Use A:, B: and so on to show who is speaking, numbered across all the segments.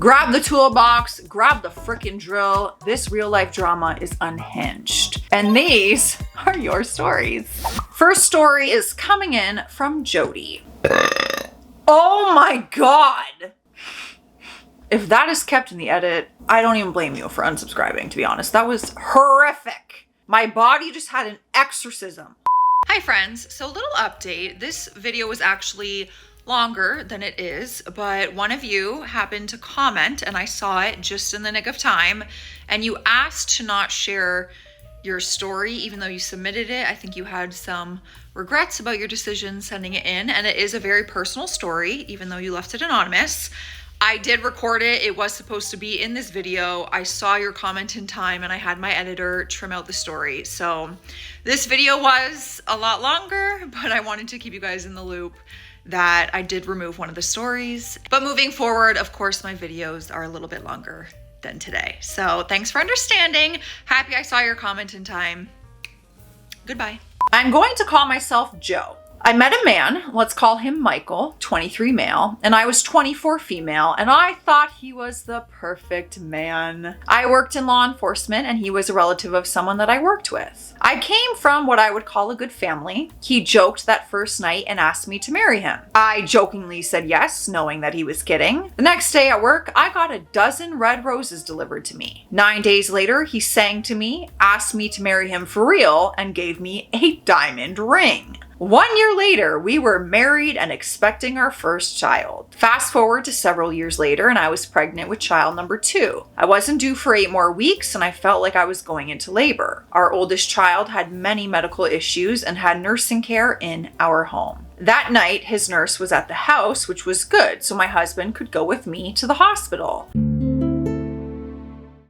A: Grab the toolbox, grab the frickin' drill. This real life drama is unhinged. And these are your stories. First story is coming in from Jody. Oh my God. If that is kept in the edit, I don't even blame you for unsubscribing, to be honest. That was horrific. My body just had an exorcism.
B: Hi friends, so a little update. This video was actually longer than it is, but one of you happened to comment and I saw it just in the nick of time, and you asked to not share your story even though you submitted it. I think you had some regrets about your decision sending it in, and it is a very personal story even though you left it anonymous. I did record it. It was supposed to be in this video. I saw your comment in time and I had my editor trim out the story. So this video was a lot longer, but I wanted to keep you guys in the loop that I did remove one of the stories. But moving forward, of course, my videos are a little bit longer than today. So thanks for understanding. Happy I saw your comment in time. Goodbye.
A: I'm going to call myself Joe. I met a man, let's call him Michael, 23 male, and I was 24 female, and I thought he was the perfect man. I worked in law enforcement and he was a relative of someone that I worked with. I came from what I would call a good family. He joked that first night and asked me to marry him. I jokingly said yes, knowing that he was kidding. The next day at work, I got a dozen red roses delivered to me. 9 days later, he sang to me, asked me to marry him for real, and gave me a diamond ring. 1 year later, we were married and expecting our first child. Fast forward to several years later, and I was pregnant with child number 2. I wasn't due for 8 more weeks, and I felt like I was going into labor. Our oldest child had many medical issues and had nursing care in our home. That night, his nurse was at the house, which was good, so my husband could go with me to the hospital.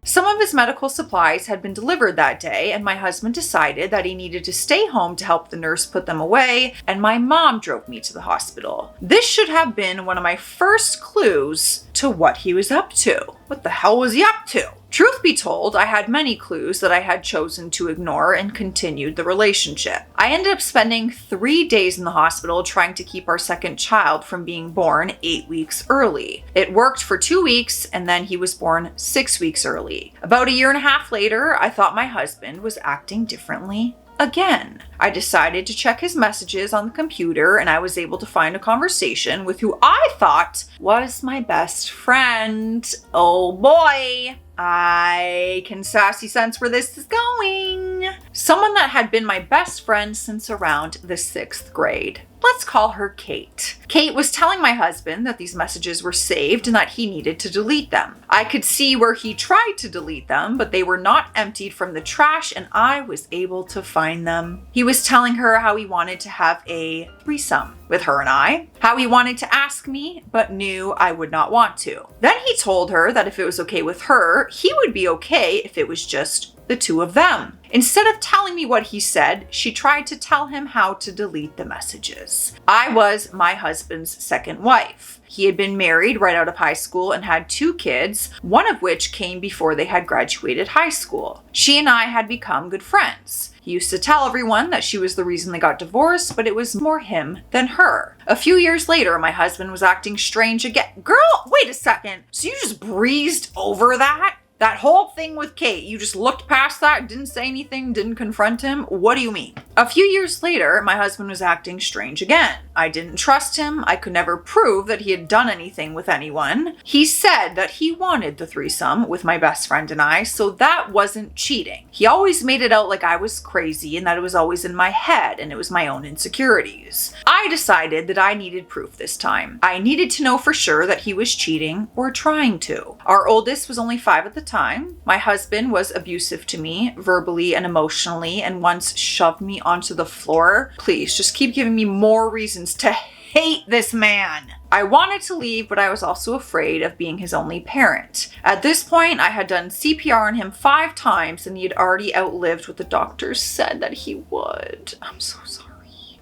A: Some of his medical supplies had been delivered that day, and my husband decided that he needed to stay home to help the nurse put them away, and my mom drove me to the hospital. This should have been one of my first clues to what he was up to. What the hell was he up to? Truth be told, I had many clues that I had chosen to ignore and continued the relationship. I ended up spending 3 days in the hospital trying to keep our second child from being born 8 weeks early. It worked for 2 weeks, and then he was born 6 weeks early. About 1.5 years later, I thought my husband was acting differently again. I decided to check his messages on the computer, and I was able to find a conversation with who I thought was my best friend. Oh boy, I can sassy sense where this is going. Someone that had been my best friend since around the 6th grade. Let's call her Kate. Kate was telling my husband that these messages were saved and that he needed to delete them. I could see where he tried to delete them, but they were not emptied from the trash, and I was able to find them. He was telling her how he wanted to have a threesome with her and I, how he wanted to ask me, but knew I would not want to. Then he told her that if it was okay with her, he would be okay if it was just the 2 of them. Instead of telling me what he said, she tried to tell him how to delete the messages. I was my husband's second wife. He had been married right out of high school and had 2 kids, one of which came before they had graduated high school. She and I had become good friends. He used to tell everyone that she was the reason they got divorced, but it was more him than her. A few years later, my husband was acting strange again. Girl, wait a second. So you just breezed over that? That whole thing with Kate, you just looked past that, didn't say anything, didn't confront him? What do you mean? A few years later, my husband was acting strange again. I didn't trust him. I could never prove that he had done anything with anyone. He said that he wanted the threesome with my best friend and I, so that wasn't cheating. He always made it out like I was crazy and that it was always in my head and it was my own insecurities. I decided that I needed proof this time. I needed to know for sure that he was cheating or trying to. Our oldest was only 5 at the time. My husband was abusive to me, verbally and emotionally, and once shoved me onto the floor. Please, just keep giving me more reasons to hate this man. I wanted to leave, but I was also afraid of being his only parent. At this point, I had done CPR on him 5 times, and he had already outlived what the doctors said that he would. I'm so sorry.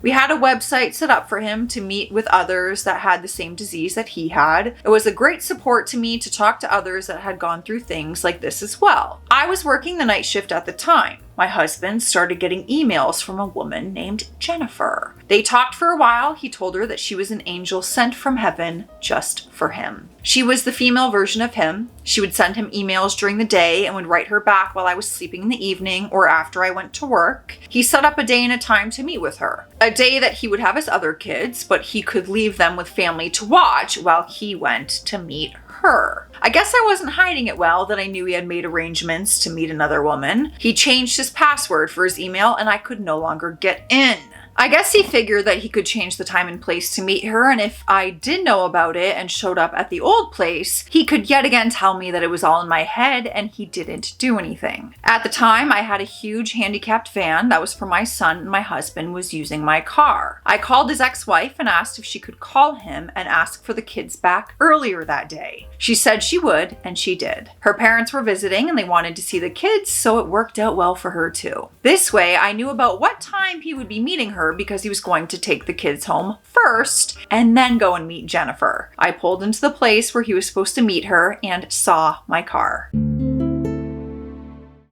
A: We had a website set up for him to meet with others that had the same disease that he had. It was a great support to me to talk to others that had gone through things like this as well. I was working the night shift at the time. my husband started getting emails from a woman named Jennifer. They talked for a while. He told her that she was an angel sent from heaven just for him. She was the female version of him. She would send him emails during the day and would write her back while I was sleeping in the evening or after I went to work. He set up a day and a time to meet with her. A day that he would have his other kids, but he could leave them with family to watch while he went to meet her. I guess I wasn't hiding it well that I knew he had made arrangements to meet another woman. He changed his password for his email and I could no longer get in. I guess he figured that he could change the time and place to meet her, and if I did know about it and showed up at the old place, he could yet again tell me that it was all in my head and he didn't do anything. At the time, I had a huge handicapped van that was for my son and my husband was using my car. I called his ex-wife and asked if she could call him and ask for the kids back earlier that day. She said she would, and she did. Her parents were visiting and they wanted to see the kids, so it worked out well for her too. This way, I knew about what time he would be meeting her because he was going to take the kids home first and then go and meet Jennifer. I pulled into the place where he was supposed to meet her and saw my car.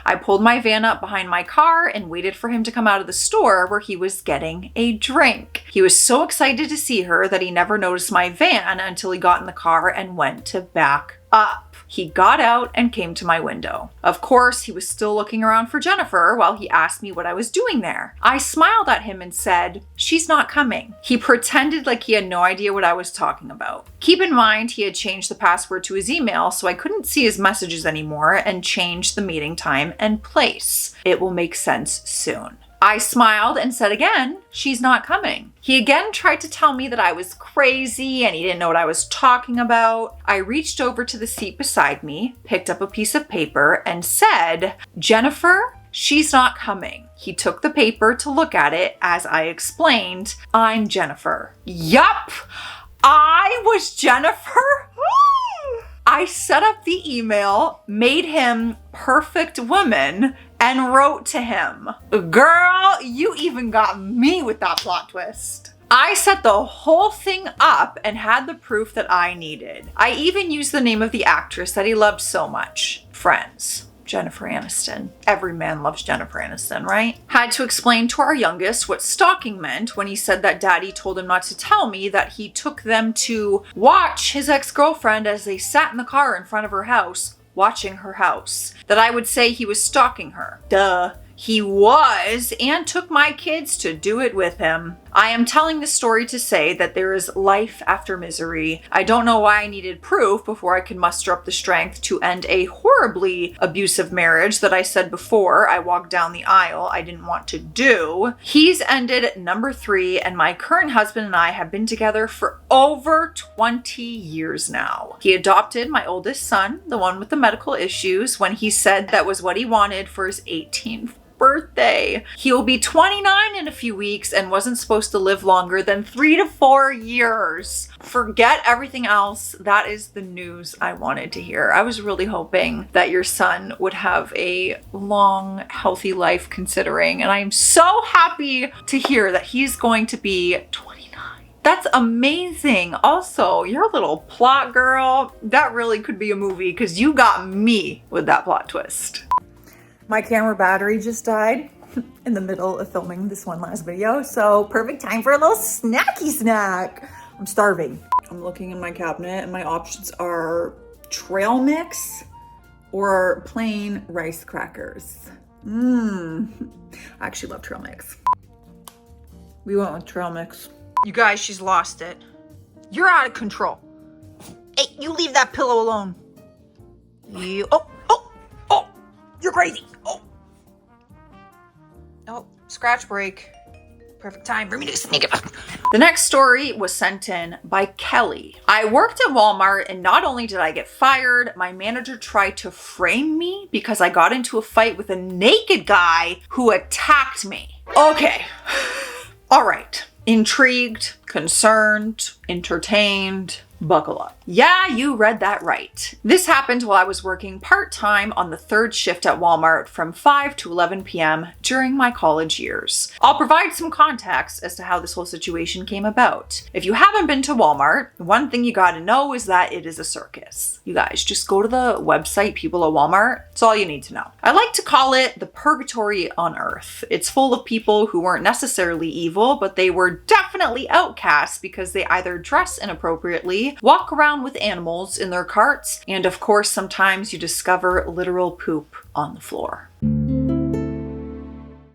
A: I pulled my van up behind my car and waited for him to come out of the store where he was getting a drink. He was so excited to see her that he never noticed my van until he got in the car and went to back up. He got out and came to my window. Of course, he was still looking around for Jennifer while he asked me what I was doing there. I smiled at him and said, "She's not coming." He pretended like he had no idea what I was talking about. Keep in mind, he had changed the password to his email, so I couldn't see his messages anymore and changed the meeting time and place. It will make sense soon. I smiled and said again, "She's not coming." He again tried to tell me that I was crazy and he didn't know what I was talking about. I reached over to the seat beside me, picked up a piece of paper and said, "Jennifer, she's not coming." He took the paper to look at it as I explained, "I'm Jennifer." Yup, I was Jennifer. I set up the email, made him perfect woman, and wrote to him. Girl, you even got me with that plot twist. I set the whole thing up and had the proof that I needed. I even used the name of the actress that he loved so much. Friends. Jennifer Aniston. Every man loves Jennifer Aniston, right? Had to explain to our youngest what stalking meant when he said that daddy told him not to tell me that he took them to watch his ex-girlfriend as they sat in the car in front of her house, watching her house. That I would say he was stalking her. Duh. He was, and took my kids to do it with him. I am telling this story to say that there is life after misery. I don't know why I needed proof before I could muster up the strength to end a horribly abusive marriage that I said before I walked down the aisle I didn't want to do. He's ended number 3, and my current husband and I have been together for over 20 years now. He adopted my oldest son, the one with the medical issues, when he said that was what he wanted for his 18th birthday. He'll be 29 in a few weeks and wasn't supposed to live longer than 3 to 4 years. Forget everything else. That is the news I wanted to hear. I was really hoping that your son would have a long, healthy life considering, and I'm so happy to hear that he's going to be 29. That's amazing. Also, you're a little plot girl. That really could be a movie because you got me with that plot twist. My camera battery just died in the middle of filming this one last video, so perfect time for a little snacky snack. I'm starving. I'm looking in my cabinet and my options are trail mix or plain rice crackers. I actually love trail mix. We went with trail mix. You guys, she's lost it. You're out of control. Hey, you leave that pillow alone. You, oh, you're crazy. Oh, scratch break. Perfect time for me to sneak it up. The next story was sent in by Kelly. I worked at Walmart and not only did I get fired, my manager tried to frame me because I got into a fight with a naked guy who attacked me. Okay. All right. Intrigued, concerned, entertained. Buckle up. Yeah, you read that right. This happened while I was working part-time on the third shift at Walmart from 5 to 11 p.m. during my college years. I'll provide some context as to how this whole situation came about. If you haven't been to Walmart, one thing you gotta know is that it is a circus. You guys, just go to the website People at Walmart. It's all you need to know. I like to call it the purgatory on earth. It's full of people who weren't necessarily evil, but they were definitely outcasts because they either dress inappropriately, walk around with animals in their carts, and of course, sometimes you discover literal poop on the floor.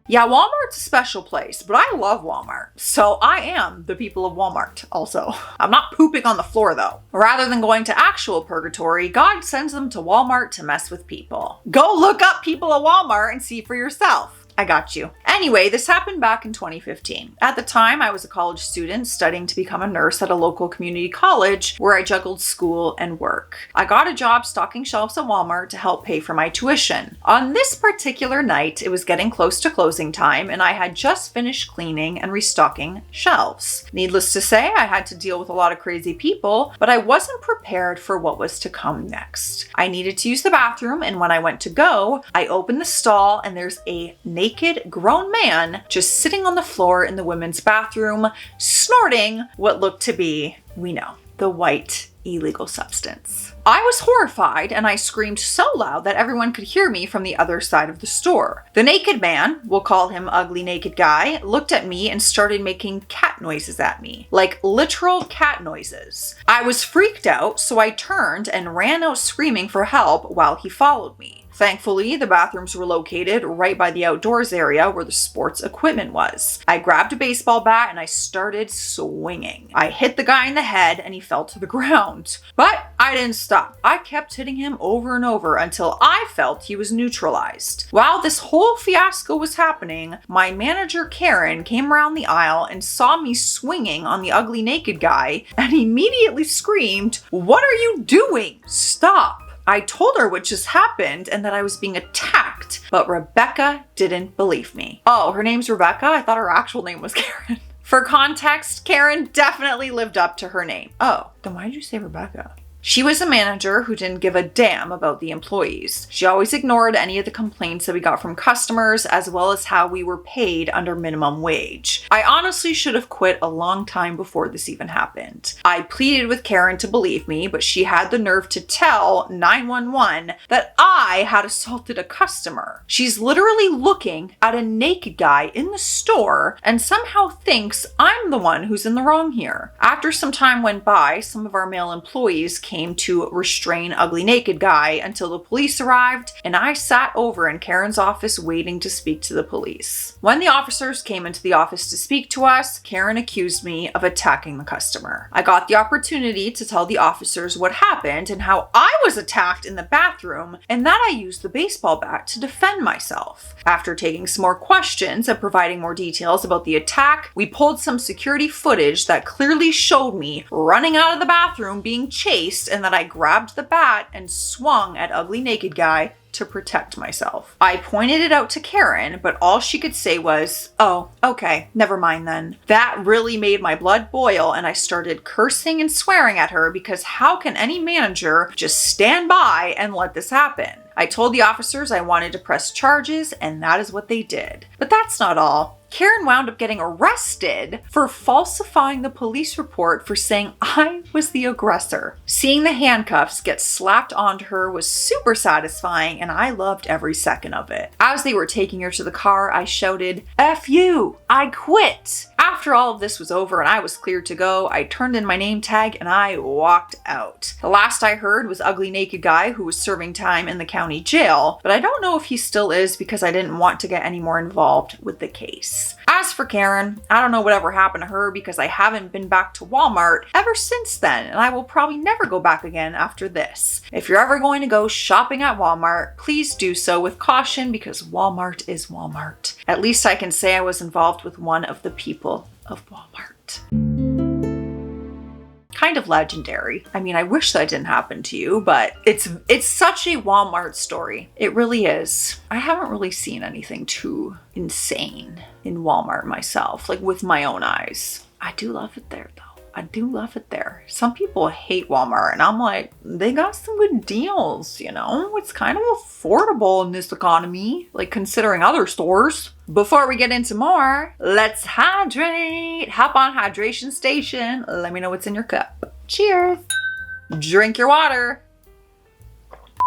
A: Yeah, Walmart's a special place, but I love Walmart. So I am the people of Walmart also. I'm not pooping on the floor though. Rather than going to actual purgatory, God sends them to Walmart to mess with people. Go look up People of Walmart and see for yourself. I got you. Anyway, this happened back in 2015. At the time, I was a college student studying to become a nurse at a local community college where I juggled school and work. I got a job stocking shelves at Walmart to help pay for my tuition. On this particular night, it was getting close to closing time and I had just finished cleaning and restocking shelves. Needless to say, I had to deal with a lot of crazy people, but I wasn't prepared for what was to come next. I needed to use the bathroom, and when I went to go, I opened the stall and there's a naked grown man just sitting on the floor in the women's bathroom, snorting what looked to be, we know, the white illegal substance. I was horrified and I screamed so loud that everyone could hear me from the other side of the store. The naked man, we'll call him Ugly Naked Guy, looked at me and started making cat noises at me, like literal cat noises. I was freaked out, so I turned and ran out screaming for help while he followed me. Thankfully, the bathrooms were located right by the outdoors area where the sports equipment was. I grabbed a baseball bat and I started swinging. I hit the guy in the head and he fell to the ground. But I didn't stop. I kept hitting him over and over until I felt he was neutralized. While this whole fiasco was happening, my manager Karen came around the aisle and saw me swinging on the ugly naked guy and immediately screamed, "What are you doing? Stop!" I told her what just happened and that I was being attacked, but Rebecca didn't believe me. Oh, her name's Rebecca? I thought her actual name was Karen. For context, Karen definitely lived up to her name. Oh, then why did you say Rebecca? She was a manager who didn't give a damn about the employees. She always ignored any of the complaints that we got from customers, as well as how we were paid under minimum wage. I honestly should have quit a long time before this even happened. I pleaded with Karen to believe me, but she had the nerve to tell 911 that I had assaulted a customer. She's literally looking at a naked guy in the store and somehow thinks I'm the one who's in the wrong here. After some time went by, some of our male employees came to restrain Ugly Naked Guy until the police arrived, and I sat over in Karen's office waiting to speak to the police. When the officers came into the office to speak to us, Karen accused me of attacking the customer. I got the opportunity to tell the officers what happened and how I was attacked in the bathroom, and that I used the baseball bat to defend myself. After taking some more questions and providing more details about the attack, we pulled some security footage that clearly showed me running out of the bathroom being chased, and that I grabbed the bat and swung at Ugly Naked Guy to protect myself. I pointed it out to Karen, but all she could say was, "Oh, okay, never mind then." That really made my blood boil, and I started cursing and swearing at her because how can any manager just stand by and let this happen? I told the officers I wanted to press charges, and that is what they did. But that's not all. Karen wound up getting arrested for falsifying the police report for saying I was the aggressor. Seeing the handcuffs get slapped onto her was super satisfying, and I loved every second of it. As they were taking her to the car, I shouted, "F you, I quit." After all of this was over and I was cleared to go, I turned in my name tag and I walked out. The last I heard was Ugly Naked Guy, who was serving time in the county jail, but I don't know if he still is because I didn't want to get any more involved with the case. As for Karen, I don't know whatever happened to her because I haven't been back to Walmart ever since then, and I will probably never go back again after this. If you're ever going to go shopping at Walmart, please do so with caution because Walmart is Walmart. At least I can say I was involved with one of the people of Walmart. Kind of legendary. I mean, I wish that didn't happen to you, but it's such a Walmart story. It really is. I haven't really seen anything too insane in Walmart myself, like with my own eyes. I do love it there though. I do love it there. Some people hate Walmart and I'm like, they got some good deals, you know? It's kind of affordable in this economy, like considering other stores. Before we get into more, let's hydrate. Hop on hydration station. Let me know what's in your cup. Cheers. Drink your water.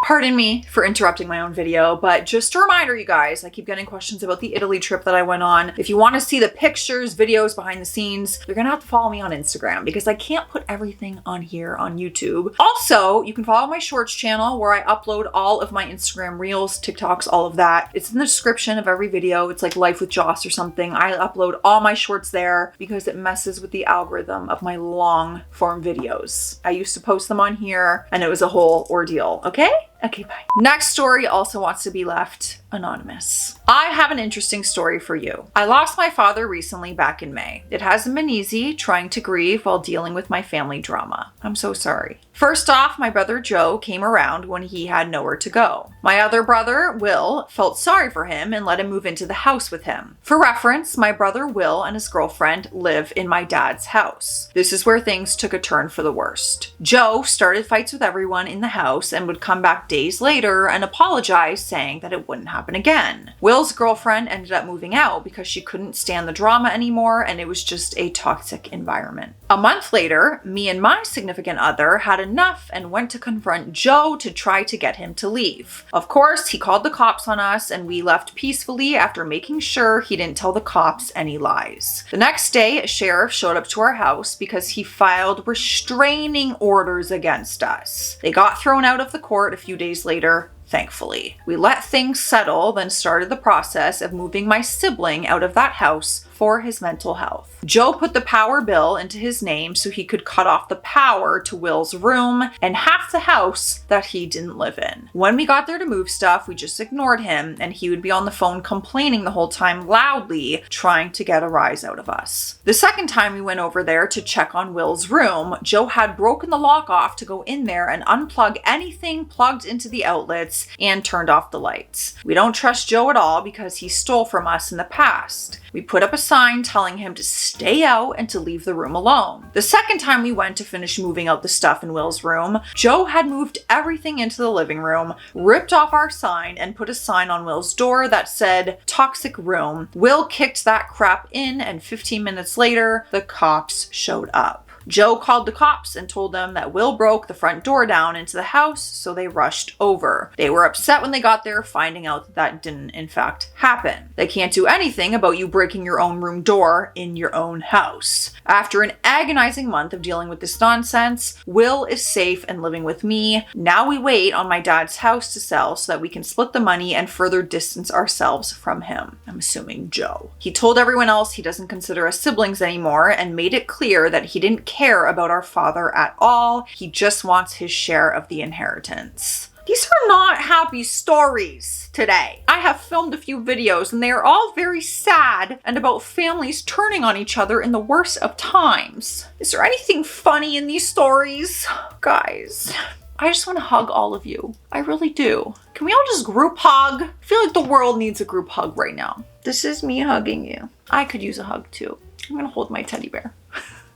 A: Pardon me for interrupting my own video, but just a reminder, you guys, I keep getting questions about the Italy trip that I went on. If you want to see the pictures, videos, behind the scenes, you're gonna have to follow me on Instagram because I can't put everything on here on YouTube. Also, you can follow my shorts channel where I upload all of my Instagram reels, TikToks, all of that. It's in the description of every video. It's like Life with Joss or something. I upload all my shorts there because it messes with the algorithm of my long form videos. I used to post them on here and it was a whole ordeal, okay? Okay, bye. Next story also wants to be left anonymous. I have an interesting story for you. I lost my father recently back in May. It hasn't been easy trying to grieve while dealing with my family drama. I'm so sorry. First off, my brother Joe came around when he had nowhere to go. My other brother, Will, felt sorry for him and let him move into the house with him. For reference, my brother Will and his girlfriend live in my dad's house. This is where things took a turn for the worst. Joe started fights with everyone in the house and would come back days later and apologize, saying that it wouldn't happen again. Will's girlfriend ended up moving out because she couldn't stand the drama anymore and it was just a toxic environment. A month later, me and my significant other had enough and went to confront Joe to try to get him to leave. Of course, he called the cops on us and we left peacefully after making sure he didn't tell the cops any lies. The next day, a sheriff showed up to our house because he filed restraining orders against us. They got thrown out of the court a few days later. Thankfully, we let things settle, then started the process of moving my sibling out of that house for his mental health. Joe put the power bill into his name so he could cut off the power to Will's room and half the house that he didn't live in. When we got there to move stuff, we just ignored him and he would be on the phone complaining the whole time loudly, trying to get a rise out of us. The second time we went over there to check on Will's room, Joe had broken the lock off to go in there and unplug anything plugged into the outlets and turned off the lights. We don't trust Joe at all because he stole from us in the past. We put up a sign telling him to stay out and to leave the room alone. The second time we went to finish moving out the stuff in Will's room, Joe had moved everything into the living room, ripped off our sign, and put a sign on Will's door that said, "Toxic room." Will kicked that crap in and 15 minutes later, the cops showed up. Joe called the cops and told them that Will broke the front door down into the house, so they rushed over. They were upset when they got there, finding out that that didn't in fact happen. They can't do anything about you breaking your own room door in your own house. After an agonizing month of dealing with this nonsense, Will is safe and living with me. Now we wait on my dad's house to sell so that we can split the money and further distance ourselves from him. I'm assuming Joe. He told everyone else he doesn't consider us siblings anymore and made it clear that he didn't care about our father at all. He just wants his share of the inheritance. These are not happy stories today. I have filmed a few videos and they are all very sad and about families turning on each other in the worst of times. Is there anything funny in these stories? Guys, I just want to hug all of you. I really do. Can we all just group hug? I feel like the world needs a group hug right now. This is me hugging you. I could use a hug too. I'm gonna hold my teddy bear.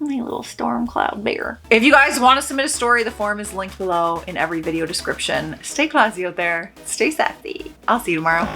A: My little storm cloud bear. If you guys want to submit a story, the form is linked below in every video description. Stay classy out there. Stay sassy. I'll see you tomorrow.